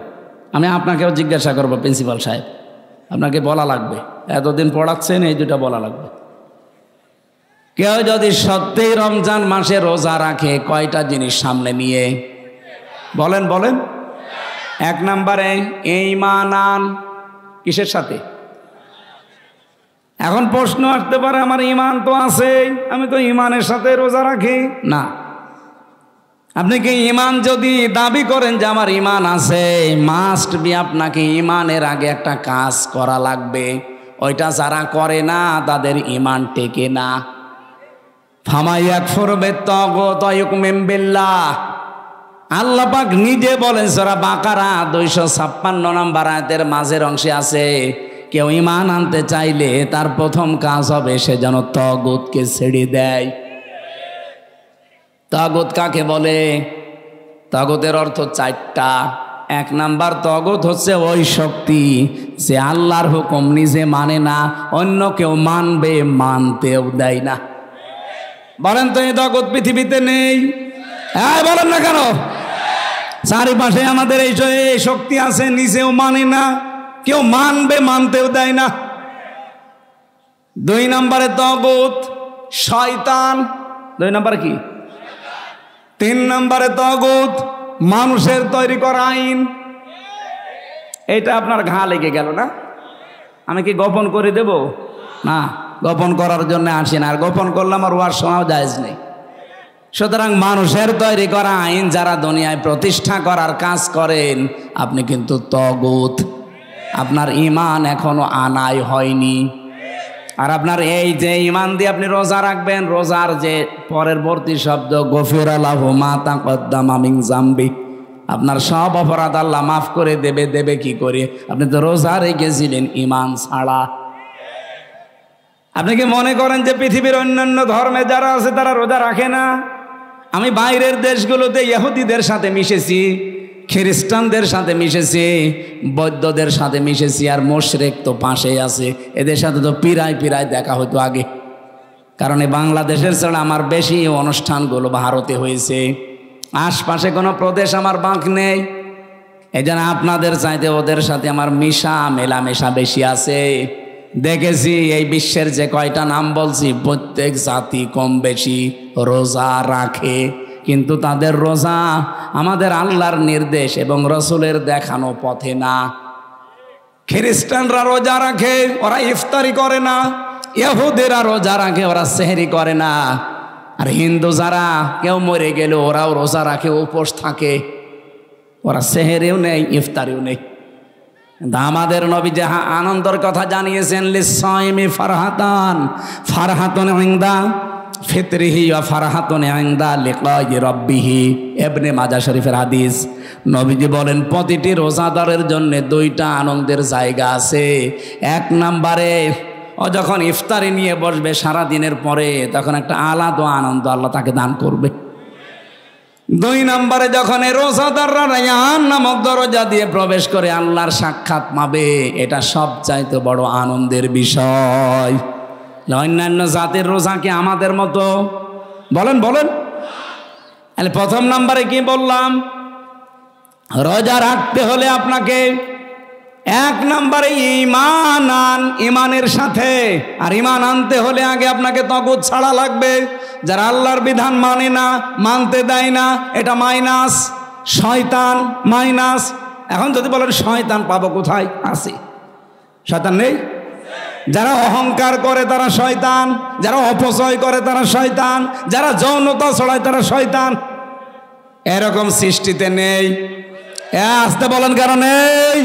আমি আপনাকেও জিজ্ঞাসা করবো, প্রিন্সিপাল সাহেব আপনাকে বলা লাগবে, এতদিন পড়াচ্ছেন, এই দুইটা বলা লাগবে। কেউ যদি সত্যিই রমজান মাসে রোজা রাখে কয়টা জিনিস সামনে নিয়ে? বলেন বলেন। 1 নম্বরে ঈমান, কিসের সাথে? এখন প্রশ্ন আসতে পারে, আমার ঈমান তো আছে, আমি তো ঈমানের সাথে রোজা রাখি না। আপনি কি ঈমান যদি দাবি করেন যে আমার ঈমান আছে, মাস্ট বি আপনাকে ঈমানের আগে একটা কাজ করা লাগবে। ওইটা যারা করে না তাদের ঈমান টেকে না। ফামায়াকফুর বিত্তাগুত ওয়া ইউমিন বিল্লাহ, আল্লাহ পাক নিজে বলেন সূরা বাকারা 256 নম্বর আয়াতের মাঝের অংশে আছে, কেউ ঈমান আনতে চাইলে তার প্রথম কাজ হবে সে যেন তাগুতকে ছেড়ে দেয়। তাগুত কাকে বলে? তাগুতের অর্থ 4টা। 1 নাম্বার তাগুত হচ্ছে ওই শক্তি যে আল্লাহর হুকুম নিজে মানে না, অন্য কেউ মানবে মানতেও দেয় না। বলেন তো এই তাগুত পৃথিবীতে নেই? হ্যাঁ বলেন না কেন? চারিপাশে আমাদের এই শক্তি আছে, নিজেও মানে না, কেউ মানবে মানতেও দেয় না। 2 নম্বরে তাগুত শয়তান। 2 নম্বরে কি? 3 নম্বরে তাগুত মানুষের তৈরি করা আইন। এইটা আপনার ঘা লেগে গেল না? আমি কি গোপন করে দেব? না, গোপন করার জন্য আসি না, আর গোপন করলে আমার ওয়াজ শোনাও জায়েজ নেই। সুতরাং মানুষের তৈরি করা আইন যারা দুনিয়ায় প্রতিষ্ঠা করার কাজ করেন, আপনি কিন্তু তাগুত। আপনার ঈমান এখনো আনাই হয়নি। আর আপনার এই যে ঈমান দিয়ে আপনি রোজা রাখবেন, রোজার যে পরবর্তী শব্দ গফিরা লাহু মা তাকদ্দামা মিন যামবি, আপনার সব অপরাধ আল্লাহ মাফ করে দেবে। দেবে কি করে? আপনি তো রোজা রেখেছিলেন ঈমান ছাড়া। আপনি কি মনে করেন যে পৃথিবীর অন্যান্য ধর্মে যারা আছে তারা রোজা রাখে না? আমি বাইরের দেশগুলোতে ইহুদিদের সাথে মিশেছি, খ্রিস্টানদের সাথে মিশেছি, বৌদ্ধদের সাথে মিশেছি, আর মুশরিক তো পাশেই আছে। এদের সাথে তো পিরায় দেখা হতো আগে, কারণ এই বাংলাদেশের ছাড়া আমার বেশি অনুষ্ঠানগুলো ভারতে হয়েছে। আশপাশে কোনো প্রদেশ আমার বাঁক নেই। এই জন্য আপনাদের চাইতে ওদের সাথে আমার মেলামেশা বেশি আছে। দেখেছি এই বিশ্বের যে কয়টা নাম বলছি, প্রত্যেক জাতি কম বেশি রোজা রাখে, কিন্তু তাদের রোজা আমাদের আল্লাহর নির্দেশ এবং রসুলের দেখানো পথে না। খ্রিস্টানরা রোজা রাখে, ওরা ইফতারি করে না। ইহুদিরা রোজা রাখে, ওরা সেহরি করে না। আর হিন্দু যারা কেউ মরে গেল ওরাও রোজা রাখে, উপোস থাকে, ওরা সেহরিও নেই ইফতারিও নেই। আমাদের নবী যে আনন্দের কথা জানিয়েছেন, লিসাইমি ফারহাতুন ইনদা ফিতরিহি ওয়া ফারহাতুন ইনদা লিকাই রাব্বিহি। ইবনে মাজাহ শরীফের হাদিস। নবীজি বলেন প্রতিটি রোজাদারের জন্য 2টা আনন্দের জায়গা আছে। 1 নম্বরে ও যখন ইফতারি নিয়ে বসবে সারা দিনের পরে, তখন একটা আলাদা আনন্দ আল্লাহ তাকে দান করবে। 2 নম্বরে যখন এই রোজাদাররা রায়্যান নামক দরজা দিয়ে প্রবেশ করে আল্লাহর সাক্ষাৎ পাবে, এটা সবচাইতে বড় আনন্দের বিষয়। অন্যান্য জাতির রোজা কি আমাদের মতো? বলেন বলেন। তাহলে 1 নম্বরে কি বললাম? রোজা রাখতে হলে আপনাকে এক নম্বরে ঈমান আন, ঈমানের সাথে। আর ঈমান আনতে হলে আগে আপনাকে তাগুত ছাড়া লাগবে। যারা আল্লাহর বিধান মানে না, মানতে দেয় না, এটা মাইনাস, শয়তান মাইনাস। এখন যদি বলেন শয়তান পাবো কোথায়? আছে, শয়তান নেই? যারা অহংকার করে তারা শয়তান, যারা অপচয় করে তারা শয়তান, যারা যৌনতা ছড়ায় তারা শয়তান। এরকম সৃষ্টিতে নেই। আসতে বলেন কারণ নেই।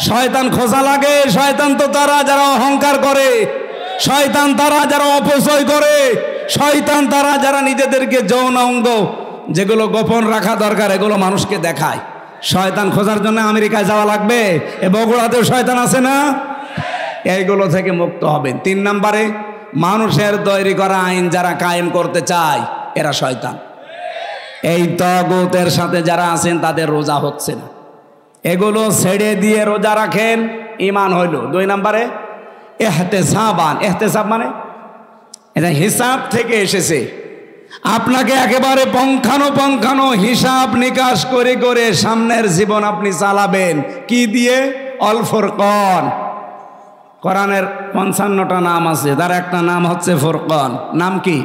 শয়তান খোঁজা লাগে। শয়তান তো তারা যারা অহংকার করে, শয়তান তারা যারা অপচয় করে, শয়তান তারা যারা নিজেদেরকে যৌন অঙ্গ যেগুলো গোপন রাখা দরকার এগুলো মানুষকে দেখায়। শয়তান খোঁজার জন্য আমেরিকায় যাওয়া লাগবে? এ বগুড়াতেও শয়তান আছে না? এইগুলো থেকে মুক্ত হবেন। 3 নম্বরে মানুষের তৈরি করা আইন যারা কায়েম করতে চায় এরা শয়তান। এই তাগুতের সাথে যারা আছেন তাদের রোজা হচ্ছে না। এগুলো ছেড়ে দিয়ে রোজা রাখেন, ঈমান হইল। 2 নম্বরে ইহতিসাবান। ইহতিসাব মানে এটা হিসাব থেকে এসেছে। আপনাকে একেবারে পঙ্খানো হিসাব নিকাশ করে করে সামনের জীবন আপনি চালাবেন। কি দিয়ে? অল ফুরকান। কোরআনের 55টা নাম আছে, তার একটা নাম হচ্ছে ফুরকান। নাম কি?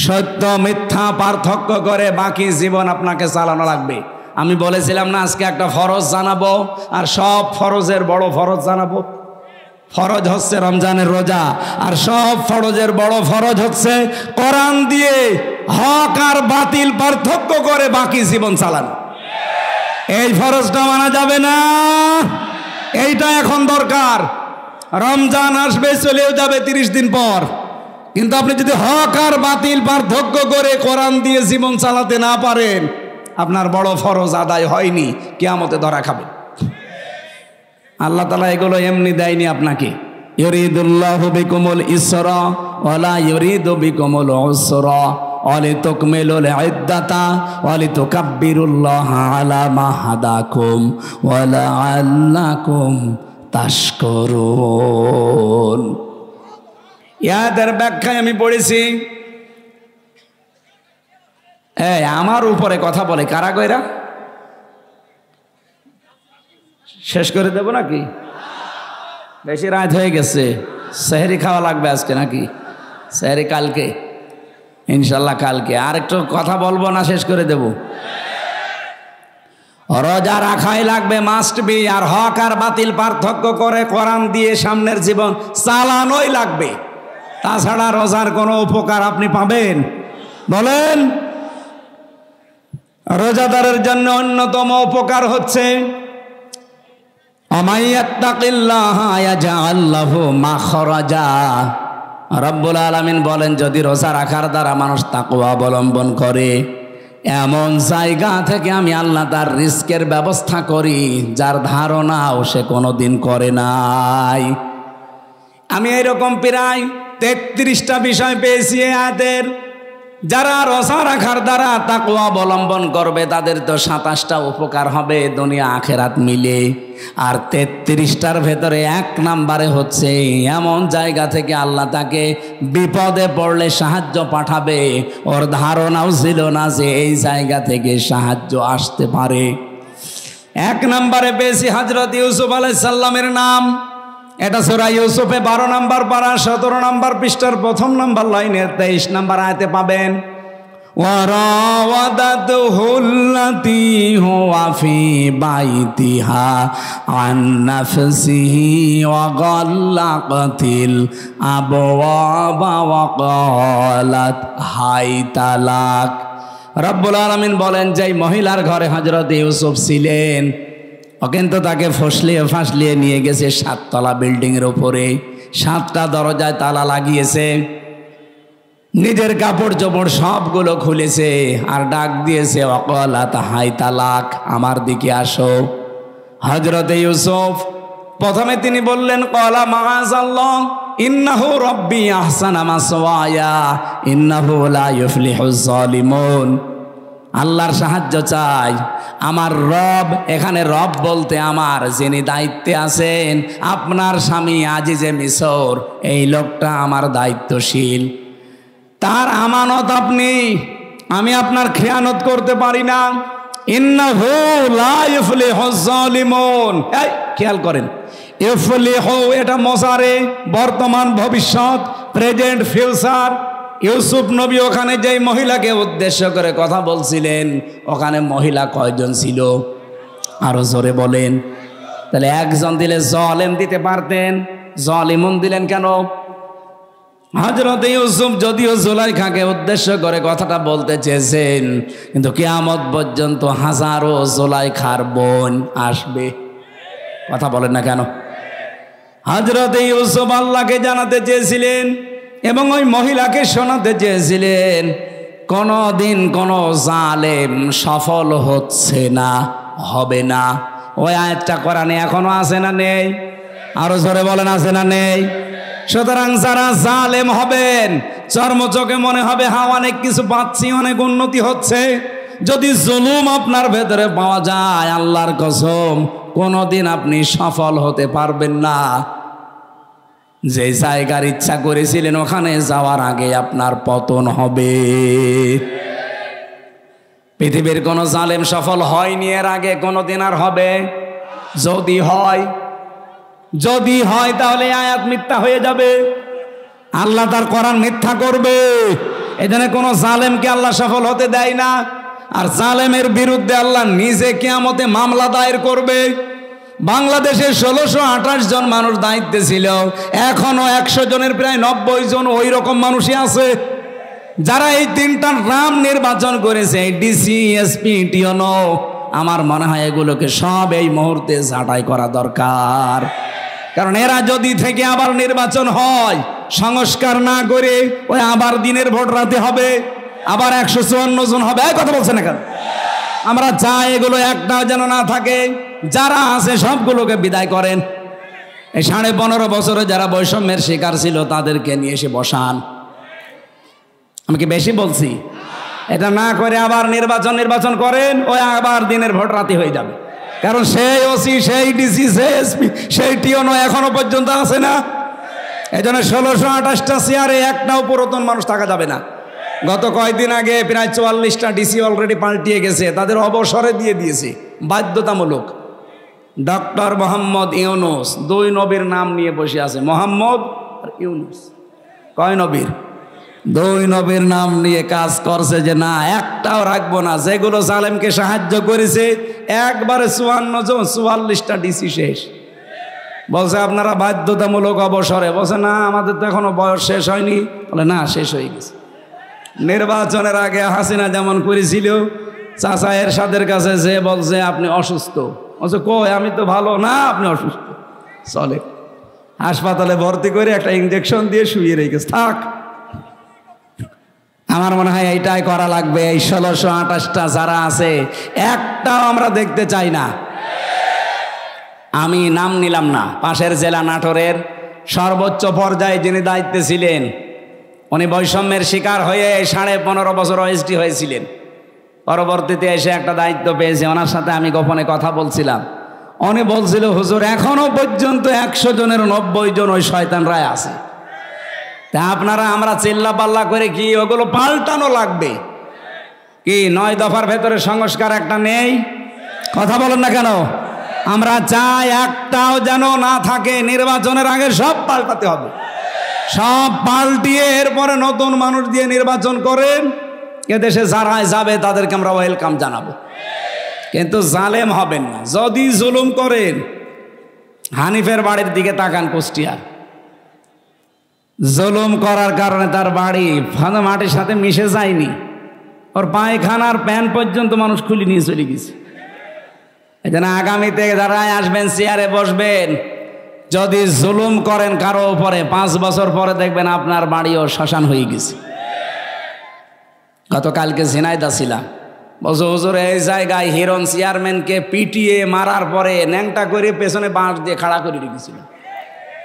সত্য মিথ্যা পার্থক্য করে বাকি জীবন আপনাকে চালানো লাগবে। আমি বলেছিলাম না আজকে একটা ফরজ জানাবো, আর সব ফরজের বড় ফরজ জানাবো। ফরজ হচ্ছে রমজানের রোজা, আর সব ফরজের বড় ফরজ হচ্ছে কোরআন দিয়ে হক আর বাতিল পার্থক্য করে বাকি জীবন চালানো। এই ফরজটা মানা যাবে না, এইটা এখন দরকার। রমজান আসবে, চলেও যাবে 30 দিন পর, কিন্তু আপনি যদি হক আর বাতিল পার্থক্য করে কোরআন দিয়ে জীবন চালাতে না পারেন, আপনার বড় ফরজ আদায় হয়নি, কিয়ামতে ধরা খাবেন। আল্লাহ তাআলা এগুলো এমনি দেয়নি আপনাকে। ইউরিদুল্লাহু বিকুমুল ইসরা ওয়ালা ইউরিদু বিকুমুল উসরা ওয়ালিতুকমিলুল ইদ্দাতা ওয়ালিতুকাব্বিরুল্লাহা আলা মা হাদাকুম ওয়া লাআল্লাকুম তাশকুরুন। ইয়াদের ব্যাখ্যায় আমি পড়েছি, আমার উপরে কথা বলে কারা কইরা? শেষ করে দেব নাকি? বেশি রাত হয়ে গেছে, সেহরি খাওয়া লাগবে আজকে নাকি? সেহরি কালকে ইনশাল্লাহ, কালকে। আর একটু কথা বলবো না শেষ করে দেব? রোজা রাখাই লাগবে, মাস্ট বি। আর হক আর বাতিল পার্থক্য করে কোরআন দিয়ে সামনের জীবন চালানোই লাগবে। তাছাড়া রোজার কোনো উপকার আপনি পাবেন? বলেন। রোজাদারের জন্য অন্যতম উপকার হচ্ছে রব্বুল আলামিন বলেন, যদি রোজা রাখার দ্বারা মানুষ তাকওয়া অবলম্বন করে, এমন জায়গা থেকে আমি আল্লাহ তার রিস্কের ব্যবস্থা করি যার ধারণাও সে কোনোদিন করে নাই। আমি এরকম প্রায় 33টা বিষয় পেয়েছি আয়াতের। যারা রোজা রাখার দ্বারা তাকওয়া অবলম্বন করবে তাদের তো 27টা উপকার হবে দুনিয়া আখেরাত মিলে। আর 33টার ভেতরে 1 নম্বরে হচ্ছে এমন জায়গা থেকে আল্লাহ তাকে বিপদে পড়লে সাহায্য পাঠাবে, ওর ধারণাও ছিল না যে এই জায়গা থেকে সাহায্য আসতে পারে। 1 নম্বরে পেয়েছি হযরত ইউসুফ আলাইহিস সালামের নাম। এটা সূরা ইউসুফে 12 নম্বর পারা 17 নম্বর পৃষ্ঠার 1 নম্বর লাইনে 23 নম্বর আয়াতে পাবেন। ওয়ারাওয়াদাতুহুল্লাতী হুয়া ফি বাইতিহা আন নাফসিহি ওয়া গাল্লাকাতিল আবওয়াবা ওয়া ক্বালাত হাইতালাক। রব্বুল আলামিন বলেন, যেই মহিলার ঘরে হযরত ইউসুফ ছিলেন, ও কিন্তু তাকে ফাঁসলিয়ে নিয়ে গেছে 7 তলা বিল্ডিংয়ের উপরে। 7টা দরজায় তালা লাগিয়েছে, নিজের কাপড় চোপড় সবগুলো খুলেছে, আর ডাক দিয়েছে ওয়াকালাত হাইতালাক, আমার দিকে আসো। হযরত ইউসুফ প্রথমে তিনি বললেন ক্বালা মাআযাল্লাহ ইন্নাহু রাব্বি আহসানা মাসওয়ায়া ইন্নাহু লা ইউফলিহুজ জালিমুন। আল্লাহর সাহায্য চাই। আমার রব, এখানে রব বলতে আমার যিনি দায়িত্বে আছেন, আপনার স্বামী আজিজে মিসর, এই লোকটা আমার দায়িত্বশীল, তার আমানত আপনি। আমি আপনার খেয়ানত করতে পারি না। ইন্নাহু লা ইফলিহুজ জালিমুন। এই খেয়াল করেন, ইফলিহু এটা মজারে, বর্তমান ভবিষ্যৎ, প্রেজেন্ট ফিউচার। ইউসুফ নবী ওখানে যেই মহিলাকে উদ্দেশ্য করে কথা বলছিলেন, ওখানে মহিলা কয়জন ছিল? আরো জোরে বলেন। তাহলে একজন দিলে জালেম দিতে পারতেন, জালিমুন দিলেন কেন? হযরত ইউসুফ যদিও জুলাইখাকে উদ্দেশ্য করে কথাটা বলতে চেয়েছেন, কিন্তু কিয়ামত পর্যন্ত হাজারো জুলাইখার বোন আসবে। কথা বলেন না কেন? হযরত ইউসুফ আল্লাহকে জানাতে চেয়েছিলেন এবং ওই মহিলাকে শোনাতে চেয়েছিলেন, কোনদিন কোন জালেম সফল হচ্ছে না, হবে না। ওই আয়াতটা কোরআনে এখনো আছে না নেই? আরো জোরে বলেন, আছে না নেই? সুতরাং যারা জালেম হবেন, চর্মচোখে মনে হবে হ্যাঁ অনেক কিছু পাচ্ছি, অনেক উন্নতি হচ্ছে। যদি জুলুম আপনার ভেতরে পাওয়া যায়, আল্লাহর কসম কোনোদিন আপনি সফল হতে পারবেন না। যে জায়গার ইচ্ছা করেছিলেন ওখানে যাওয়ার আগে আপনার পতন হবে। পৃথিবীর কোন জালেম সফল হয়নি এর আগে, কোনোদিন আর হবে? যদি হয় তাহলে আয়াত মিথ্যা হয়ে যাবে, আল্লাহ তার কোরআন মিথ্যা করবে। এজন্য কোন জালেমকে আল্লাহ সফল হতে দেয় না। আর জালেমের বিরুদ্ধে আল্লাহ নিজে কিয়ামতে মামলা দায়ের করবে। বাংলাদেশে 1628 জন মানুষ দায়িত্বে ছিল, এখনো 100 জনের প্রায় 90 জন ওই রকম মানুষই আছে যারা এই তিনটার নাম নির্বাচন করেছে, ডিসি, এসপি, টিওনো। আমার মনে হয় এগুলোকে সব এই মুহূর্তে ছাঁটাই করা দরকার। কারণ এরা যদি থেকে আবার নির্বাচন হয়, সংস্কার না করে ওই আবার দিনের ভোট রাতে হবে, আবার 154 জন হবে। কথা বলছে না কেন? আমরা চাই এগুলো একটাও যেন না থাকে। যারা আছে সবগুলোকে বিদায় করেন। এই 15.5 বছরে যারা বৈষম্যের শিকার ছিল তাদেরকে নিয়ে এসে বসান। আমি কি বেশি বলছি? এটা না করে আবার নির্বাচন করেন, ওই আবার দিনের ভোট রাতে হয়ে যাবে। কারণ সেই ওসি, সেই ডিসি, সেই এসপি, সেই টিওনো এখনো পর্যন্ত আছে না। এই জন্য 1628টা চেয়ারে একটাও পুরাতন মানুষ থাকা যাবে না। গত কয়েকদিন আগে প্রায় 44টা ডিসি অলরেডি পাল্টিয়ে গেছে, তাদের অবসরে দিয়ে দিয়েছে বাধ্যতামূলক। ডক্টর মোহাম্মদ ইউনুস 2 নবীর নাম নিয়ে বসে আছে, মোহাম্মদ আর ইউনুস। কয় নবীর? 2 নবীর নাম নিয়ে কাজ করছে যে না একটাও রাখবো না। যেগুলো জালেমকে সাহায্য করেছে একবারে 54 জন, 44টা ডিসি শেষ। বলছে আপনারা বাধ্যতামূলক অবসরে। বলছে না আমাদের তো এখনো বয়স শেষ হয়নি। বলে না, শেষ হয়ে গেছে। নির্বাচনের আগে হাসিনা যেমন করেছিল, চাচা এরশাদের কাছে যে বলছে আপনি অসুস্থ, বলছে কই আমি তো ভালো। না আপনি অসুস্থ, চলে হাসপাতালে ভর্তি করে একটা ইঞ্জেকশন দিয়ে শুয়ে রেখেছে, থাক। আমার মনে হয় এইটাই করা লাগবে। এই 1628টা যারা আছে একটাও আমরা দেখতে চাই না। আমি নাম নিলাম না, পাশের জেলা নাটোরের সর্বোচ্চ পর্যায়ে যিনি দায়িত্বে ছিলেন, উনি বৈষম্যের শিকার হয়ে 15.5 বছর ওএসডি হয়েছিলেন। পরবর্তীতে এসে একটা দায়িত্ব পেয়েছে, ওনার সাথে আমি গোপনে কথা বলছিলাম। উনি বলছিল হুজুর এখনো পর্যন্ত 100 জনের 90 জন ওই শয়তানরাই আছে। তা আপনারা আমরা চিল্লা পাল্লা করে কি ওগুলো পাল্টানো লাগবে কি? 9 দফার ভেতরে সংস্কার একটা নেই? কথা বলেন না কেন? আমরা চাই একটাও যেন না থাকে। নির্বাচনের আগে সব পাল্টাতে হবে, সব পাল্টিয়ে এরপরে নতুন মানুষ দিয়ে নির্বাচন করেন। এদেশে যারা যাবে তাদেরকে আমরা ওয়েলকাম জানাবো, কিন্তু জালেম হবেন না। যদি জুলুম করেন, হানিফের বাড়ির দিকে তাকান, কুষ্টিয়ার জুলুম করার কারণে তার বাড়ি মাটির সাথে মিশে যায়নি, ওর পায়খানার প্যান পর্যন্ত মানুষ খুলে নিয়ে চলে গেছে। এই জন্য আগামীতে যারা আসবেন চেয়ারে বসবেন, যদি জুলুম করেন কারো উপরে, 5 বছর পরে দেখবেন আপনার বাড়িও শ্মশান হয়ে গেছে। গতকালকে ঝিনাইদহ ছিলাম, বলছো হুজুর এই জায়গায় হিরণ চেয়ারম্যানকে পিটিয়ে মারার পরে ন্যাংটা করে পেছনে বাঁশ দিয়ে খাড়া করে রেখেছিল।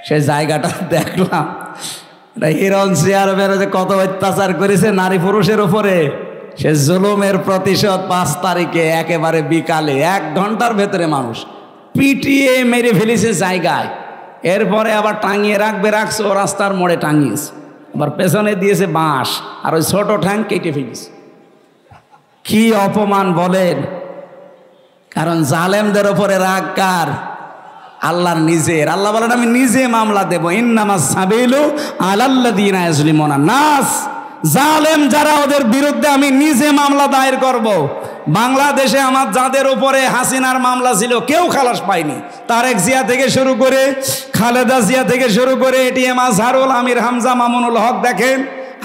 সেই জায়গাটা দেখলাম, হিরণ চেয়ারম্যান কত অত্যাচার করেছে নারী পুরুষের উপরে, সে জুলুমের প্রতিশোধ 5 তারিখে একেবারে বিকালে 1 ঘন্টার ভেতরে মানুষ পিটিয়ে মেরে ফেলেছে জায়গায়। এরপরে আবার টাঙিয়ে রাখছে, ও রাস্তার মোড়ে টাঙিয়েছে, আবার পেছনে দিয়েছে বাঁশ, আর ওই ছোট ঠ্যাং কেটে ফেলেছে। কি অপমান বলেন! কারণ জালেমদের ওপরে রাগ কার? আল্লাহর নিজের। আল্লাহ বলেন আমি নিজে মামলা দেব, ইন্নামাস সাবিলু আলাল্লাযিনা ইয়াজলিমুনা নাস। জালেম যারা ওদের বিরুদ্ধে আমি নিজে মামলা দায়ের করব। বাংলাদেশে আমার যাদের উপরে হাসিনার মামলা ছিল কেউ খালাস পায়নি। তারেক জিয়া থেকে শুরু করে খালেদা জিয়া থেকে শুরু করে এটিএম আজহারুল, আমির হামজা, মামুনুল হক, দেখেন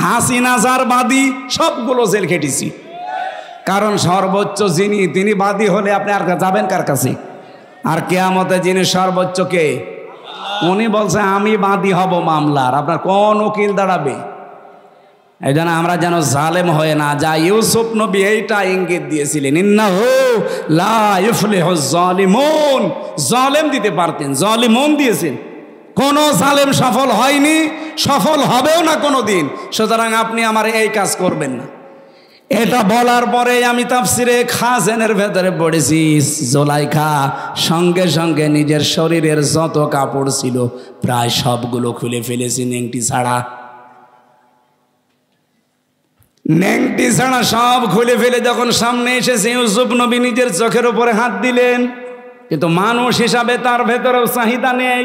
হাসিনা যার বাদী সবগুলো জেল খেটেছি। কারণ সর্বোচ্চ যিনি তিনি বাদী হলে আপনি আর যাবেন কার কাছে? আর কিয়ামতে যিনি সর্বোচ্চ কে? উনি বলছে আমি বাদী হব মামলার, আপনার কোন উকিল দাঁড়াবে? এই জন্য আমরা যেন জালেম হয়ে না যাই। ইউসুফ নবী এইটা ইঙ্গিত দিয়েছিলেন, ইন্নাহু লা ইফলিহুজ জালিমুন। জালেম দিতে পারতেন, জালিমুন দিয়েছেন। কোন জালেম সফল হয়নি, সফল হবেও না কোনোদিন। সুতরাং আপনি আমার এই কাজ করবেন না। এটা বলার পরে আমি তাফসিরে খাজেনের ভেতরে পড়েছি, জুলাইখা সঙ্গে সঙ্গে নিজের শরীরের যত কাপড় ছিল প্রায় সবগুলো খুলে ফেলেছি, নেংটি ছাড়া। নেংটি ছাড়া সব খুলে ফেলে যখন সামনে এসেছে, ইউসুফ নবী নিজের চোখের উপরে হাত দিলেন। কিন্তু মানুষ হিসাবে তার ভেতরেও চাহিদা নেই।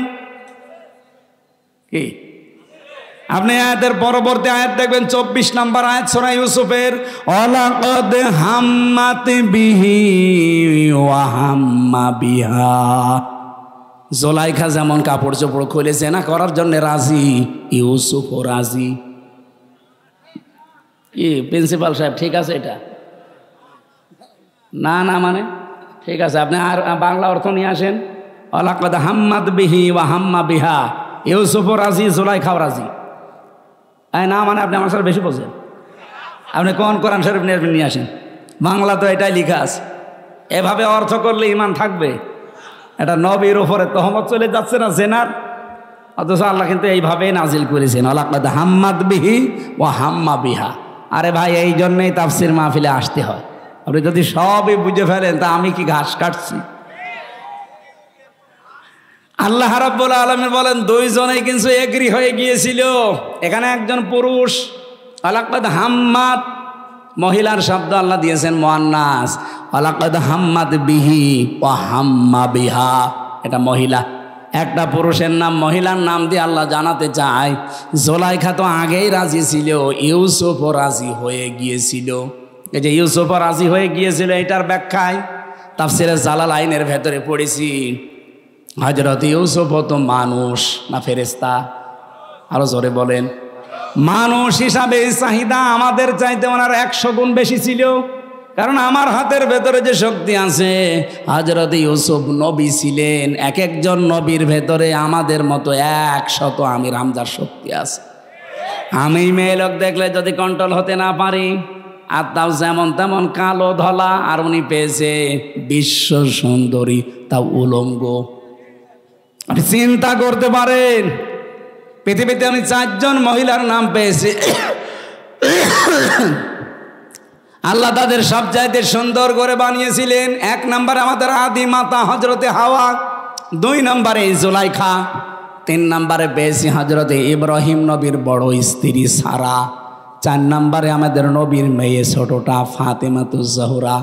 কি আপনি আয়াতের পরবর্তী আয়াত দেখবেন, 24 নম্বর আয়াত সূরা ইউসুফের, ওয়ালাকাদ হাম্মাত বিহি ওয়া হাম্মা বিহা। জুলাইখা যেমন কাপড় চোপড় খুলে জেনা করার জন্য রাজি, ইউসুফও রাজি। কি প্রিন্সিপাল সাহেব ঠিক আছে এটা? না না মানে ঠিক আছে, আপনি আর বাংলা অর্থ নিয়ে আসেন। ওয়ালাকাদ হাম্মাত বিহি ওয়া হাম্মা বিহা, ইউসুফও রাজি, জুলাইখাও রাজি। না মানে আপনি আমার সাথে বেশি বোঝেন। আপনি কোরআন শরীফ নিয়ে আসেন, বাংলা তো এটাই লেখা আছে। এভাবে অর্থ করলে ইমান থাকবে? এটা নবীর ওপরে তহমত চলে যাচ্ছে না জেনার, অথচ আল্লাহ কিন্তু এইভাবেই নাজিল করেছেন, ওয়ালাকাদ হাম্মাত বিহি ওয়া হাম্মা বিহা। আরে ভাই, এই জন্যই তাফসির মাহফিলে আসতে হয়। আপনি যদি সবই বুঝে ফেলেন তা আমি কি ঘাস কাটছি? আল্লাহ রাব্বুল আলামিন বলেন দুইজনেই কিন্তু এগ্রি হয়ে গিয়েছিল। এখানে একজন পুরুষ, ওয়ালাকাদ হাম্মাত মহিলার শব্দ আল্লাহ দিয়েছেন মুআন্নাস, ওয়ালাকাদ হাম্মাত বিহি ওয়া হাম্মা বিহা এটা মহিলা। একটা পুরুষের নাম মহিলার নাম দিয়ে আল্লাহ জানাতে চায় জুলাইখা তো আগেই রাজি ছিল, ইউসুফও রাজি হয়ে গিয়েছিল। এই যে ইউসুফও রাজি হয়ে গিয়েছিল, এটার ব্যাখ্যায় তাফসিরে জালালাইনের ভেতরে পড়েছি, হযরত ইউসুফ তো মানুষ না ফেরেশতা? আরো জোরে বলেন। মানুষ হিসাবে চাহিদা আমাদের চাইতে ওনার 100 গুণ বেশি ছিল। কারণ আমার হাতের ভেতরে যে শক্তি আছে, হযরত ইউসুফ নবী ছিলেন, এক একজন নবীর ভেতরে আমাদের মতো 100 আমির হামজার শক্তি আছে। আমি মেয়ে লোক দেখলে যদি কন্ট্রোল হতে না পারি, আর তাও যেমন তেমন কালো ধলা, আর উনি পেয়েছে বিশ্ব সুন্দরী, তাও উলঙ্গ। আপনি চিন্তা করতে পারেন, পৃথিবীতে আমি 4 জন মহিলার নাম পেয়েছি, আল্লাহ তাদের সব চাইতে সুন্দর করে বানিয়েছিলেন। 1 নম্বরে আমাদের আদি মাতা হযরতে হাওয়া, 2 নম্বরে জুলাইখা, 3 নম্বরে পেয়েছি হযরতে ইব্রাহিম নবীর বড় স্ত্রী সারা, 4 নম্বরে আমাদের নবীর মেয়ে ছোটটা ফাতেমাতুজ জোহরা।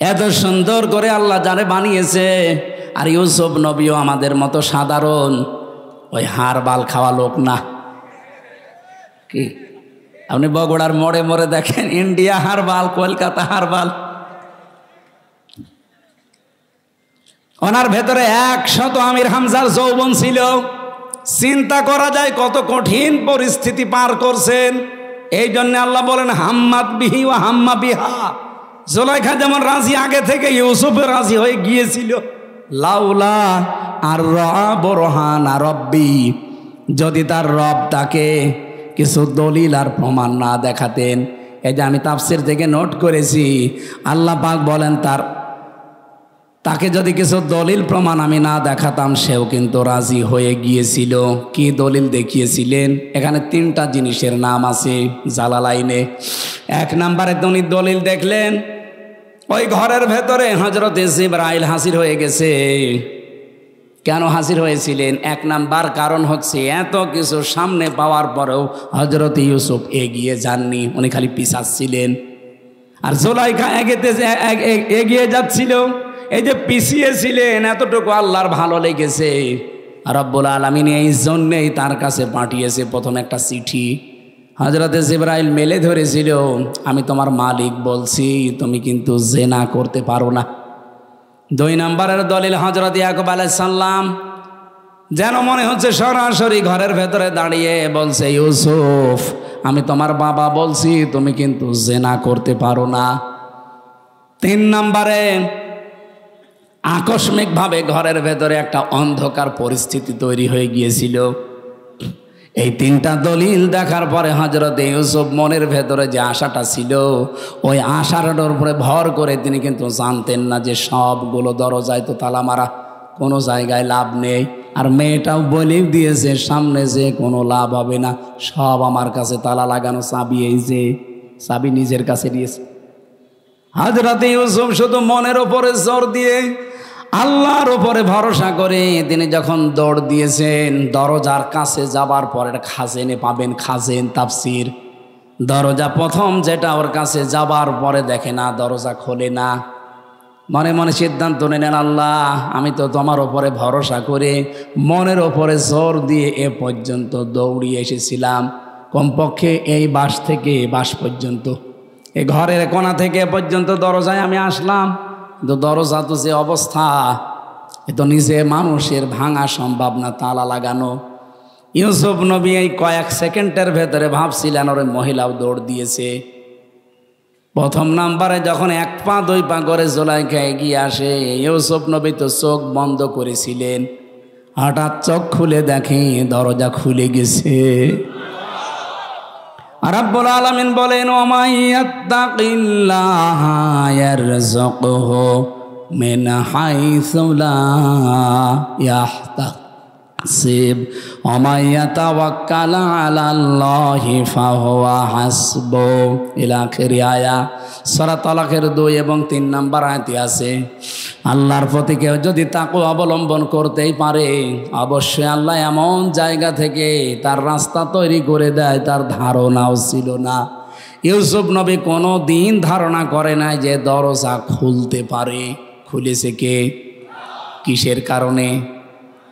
এত সুন্দর করে আল্লাহ যারে বানিয়েছে। আর ইউসুফ নবীও আমাদের মতো সাধারণ ওই হাড় বাল খাওয়া লোক না। কি আপনি বগুড়ার মোড়ে মোড়ে দেখেন ইন্ডিয়া হারবাল, কলকাতা হারবাল, ওনার ভেতরে 100 আমির হামজার যৌবন ছিল। চিন্তা করা যায় কত কঠিন পরিস্থিতি পার করছেন। এই জন্য আল্লাহ বলেন হাম্মাত বিহি ওয়া হাম্মা বিহা। জুলাইখা যেমন রাজি আগে থেকে, ইউসুফের রাজি হয়ে গিয়েছিল। লাউলা আর বরহানা রব্বি, যদি তার রব তাকে কিছু দলিল আর প্রমাণ না দেখাতেন। এই যে আমি তাফসির থেকে নোট করেছি, আল্লাহ পাক বলেন তাকে যদি কিছু দলিল প্রমাণ আমি না দেখাতাম, সেও কিন্তু রাজি হয়ে গিয়েছিল। কি দলিল দেখিয়েছিলেন? এখানে 3টা জিনিসের নাম আছে জালালাইনে। 1 নম্বরে উনি দলিল দেখলেন, ওই ঘরের ভেতরে হযরতে জিবরাইল হাজির হয়ে গেছে। কেন হাজির হয়েছিলেন? 1 নাম্বার কারণ হচ্ছে এত কিছু সামনে পাওয়ার পরেও হযরত ইউসুফ এগিয়ে যাননি, উনি খালি পিছাচ্ছিলেন। আর জুলাইখা এগিয়ে যাচ্ছিল, এই যে পিছিয়ে ছিলেন এতটুকু আল্লাহর ভালো লেগেছে। রব্বুল আলামিন এই জন্যেই তার কাছে পাঠিয়েছে প্রথম একটা চিঠি। হযরতে জিবরাইল মেলে ধরেছিল, আমি তোমার মালিক বলছি তুমি কিন্তু জেনা করতে পারো না। 2 নম্বরের দলিল হযরত ইয়াকুব আলাইহিস সালাম, যেন মনে হচ্ছে সরাসরি ঘরের ভেতরে দাঁড়িয়ে বলছে, ইউসুফ আমি তোমার বাবা বলছি তুমি কিন্তু জেনা করতে পারো না। 3 নম্বরে আকস্মিকভাবে ঘরের ভেতরে একটা অন্ধকার পরিস্থিতি তৈরি হয়ে গিয়েছিল। এই 3টা দলিল দেখার পরে হযরত ইউসুফ মনের ভেতরে যে আশাটা ছিল, ওই আশাটার উপরে ভর করে তিনি কিন্তু জানতেন না যে সবগুলো দরজায় তো তালা মারা, কোনো জায়গায় লাভ নেই। আর মেয়েটাও বলে দিয়েছে সামনে যে কোনো লাভ হবে না, সব আমার কাছে তালা লাগানো, চাবি এই যে চাবি নিজের কাছে দিয়েছে। হযরত ইউসুফ শুধু মনের ওপরে জোর দিয়ে আল্লাহর ওপরে ভরসা করে তিনি যখন দৌড় দিয়েছেন, দরজার কাছে যাবার পরে খাজেনে পাবেন, খাজেন তাফসির, দরজা প্রথম যেটা ওর কাছে যাবার পরে দেখে না, দরজা খোলে না। মনে মনে সিদ্ধান্ত নিলেন, আল্লাহ আমি তো তোমার ওপরে ভরসা করে মনের ওপরে জোর দিয়ে এ পর্যন্ত দৌড়িয়ে এসেছিলাম, কমপক্ষে এই বাস থেকে বাস পর্যন্ত, এই ঘরের কোণা থেকে এ পর্যন্ত দরজায় আমি আসলাম, কিন্তু দরজা তো যে অবস্থা, এ তো নিজে মানুষের ভাঙা সম্ভব না, তালা লাগানো। ইউসুফ নবী এই কয়েক সেকেন্ডের ভেতরে ভাবছিলেন ওরে মহিলাও দৌড় দিয়েছে। প্রথম নাম্বারে যখন 1 পা 2 পা করে জুলাইখা এগিয়ে আসে, ইউসুফ নবী তো চোখ বন্ধ করেছিলেন, হঠাৎ চোখ খুলে দেখে দরজা খুলে গেছে। রব্বুল আলামিন বলেন, ওয়া ইয়াত্তাকিল্লাহা ইয়ারযুকহু মিন হাইসু লা ইয়াহতাসিব ওয়া ইয়াতাওয়াক্কাল আলাল্লাহি ফাহুয়া হাসবুহ ইলা আখির আয়া। সূরা তালাকের 2 এবং 3 নম্বর আয়াতে আছে, আল্লাহর প্রতি কেউ যদি তাকওয়া অবলম্বন করতেই পারে, অবশ্যই আল্লাহ এমন জায়গা থেকে তার রাস্তা তৈরি করে দেয় তার ধারণাও ছিল না। ইউসুফ নবী কোনো দিন ধারণা করে নাই যে দরজা খুলতে পারে। খুলেছে কে? কিসের কারণে?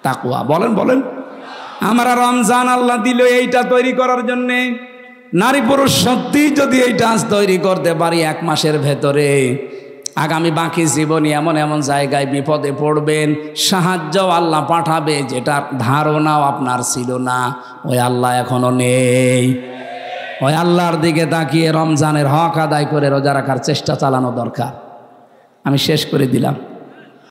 তাকওয়া। বলেন বলেন। আমরা রমজান আল্লাহ দিল এইটা তৈরি করার জন্যে। নারী পুরুষ সত্যি যদি এইটা আজ তৈরি করতে পারি 1 মাসের ভেতরে, আগামী বাকি জীবনে এমন এমন জায়গায় বিপদে পড়বেন, সাহায্য আল্লাহ পাঠাবে যেটার ধারণাও আপনার ছিল না। ওই আল্লাহ এখনো নেই। ওই আল্লাহর দিকে তাকিয়ে রমজানের হক আদায় করে রোজা রাখার চেষ্টা চালানো দরকার। আমি শেষ করে দিলাম।